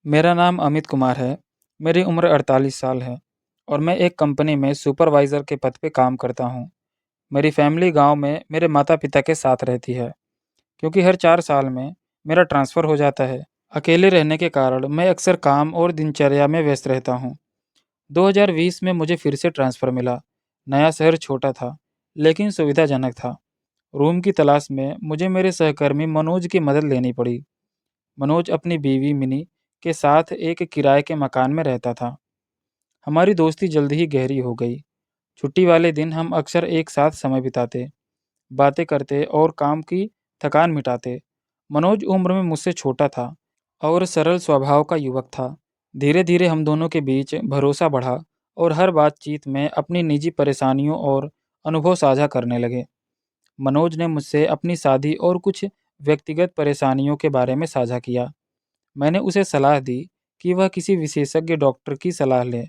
मेरा नाम अमित कुमार है। मेरी उम्र 48 साल है और मैं एक कंपनी में सुपरवाइज़र के पद पे काम करता हूँ। मेरी फैमिली गांव में मेरे माता-पिता के साथ रहती है, क्योंकि हर 4 साल में मेरा ट्रांसफ़र हो जाता है। अकेले रहने के कारण मैं अक्सर काम और दिनचर्या में व्यस्त रहता हूँ। 2020 में मुझे फिर से ट्रांसफ़र मिला। नया शहर छोटा था, लेकिन सुविधाजनक था। रूम की तलाश में मुझे मेरे सहकर्मी मनोज की मदद लेनी पड़ी। मनोज अपनी बीवी मिनी के साथ एक किराए के मकान में रहता था। हमारी दोस्ती जल्द ही गहरी हो गई। छुट्टी वाले दिन हम अक्सर एक साथ समय बिताते, बातें करते और काम की थकान मिटाते। मनोज उम्र में मुझसे छोटा था और सरल स्वभाव का युवक था। धीरे धीरे हम दोनों के बीच भरोसा बढ़ा और हर बातचीत में अपनी निजी परेशानियों और अनुभव साझा करने लगे। मनोज ने मुझसे अपनी शादी और कुछ व्यक्तिगत परेशानियों के बारे में साझा किया। मैंने उसे सलाह दी कि वह किसी विशेषज्ञ डॉक्टर की सलाह ले,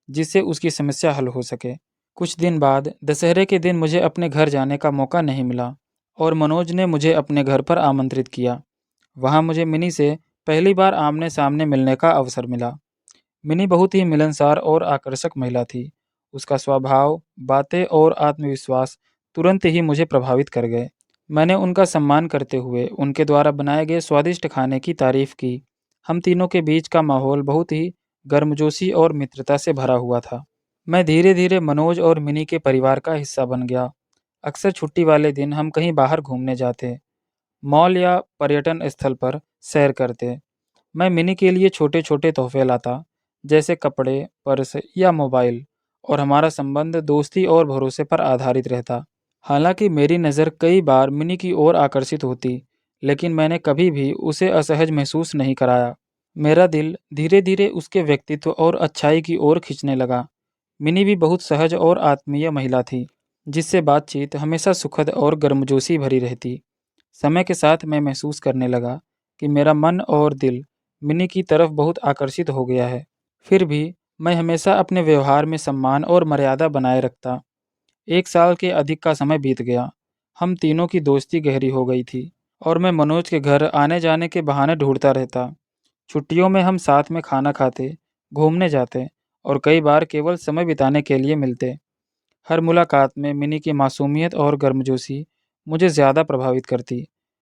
जिससे उसकी समस्या हल हो सके। कुछ दिन बाद दशहरे के दिन मुझे अपने घर जाने का मौका नहीं मिला और मनोज ने मुझे अपने घर पर आमंत्रित किया। वहाँ मुझे मिनी से पहली बार आमने सामने मिलने का अवसर मिला। मिनी बहुत ही मिलनसार और आकर्षक महिला थी। उसका स्वभाव, बातें और आत्मविश्वास तुरंत ही मुझे प्रभावित कर गए। मैंने उनका सम्मान करते हुए उनके द्वारा बनाए गए स्वादिष्ट खाने की तारीफ की। हम तीनों के बीच का माहौल बहुत ही गर्मजोशी और मित्रता से भरा हुआ था। मैं धीरे धीरे मनोज और मिनी के परिवार का हिस्सा बन गया। अक्सर छुट्टी वाले दिन हम कहीं बाहर घूमने जाते, मॉल या पर्यटन स्थल पर सैर करते। मैं मिनी के लिए छोटे छोटे तोहफे लाता, जैसे कपड़े, पर्स या मोबाइल, और हमारा संबंध दोस्ती और भरोसे पर आधारित रहता। हालांकि मेरी नज़र कई बार मिनी की ओर आकर्षित होती, लेकिन मैंने कभी भी उसे असहज महसूस नहीं कराया। मेरा दिल धीरे धीरे उसके व्यक्तित्व और अच्छाई की ओर खिंचने लगा। मिनी भी बहुत सहज और आत्मीय महिला थी, जिससे बातचीत हमेशा सुखद और गर्मजोशी भरी रहती। समय के साथ मैं महसूस करने लगा कि मेरा मन और दिल मिनी की तरफ बहुत आकर्षित हो गया है। फिर भी मैं हमेशा अपने व्यवहार में सम्मान और मर्यादा बनाए रखता। 1 साल के अधिक का समय बीत गया। हम तीनों की दोस्ती गहरी हो गई थी और मैं मनोज के घर आने जाने के बहाने ढूंढता रहता। छुट्टियों में हम साथ में खाना खाते, घूमने जाते और कई बार केवल समय बिताने के लिए मिलते। हर मुलाकात में मिनी की मासूमियत और गर्मजोशी मुझे ज़्यादा प्रभावित करती।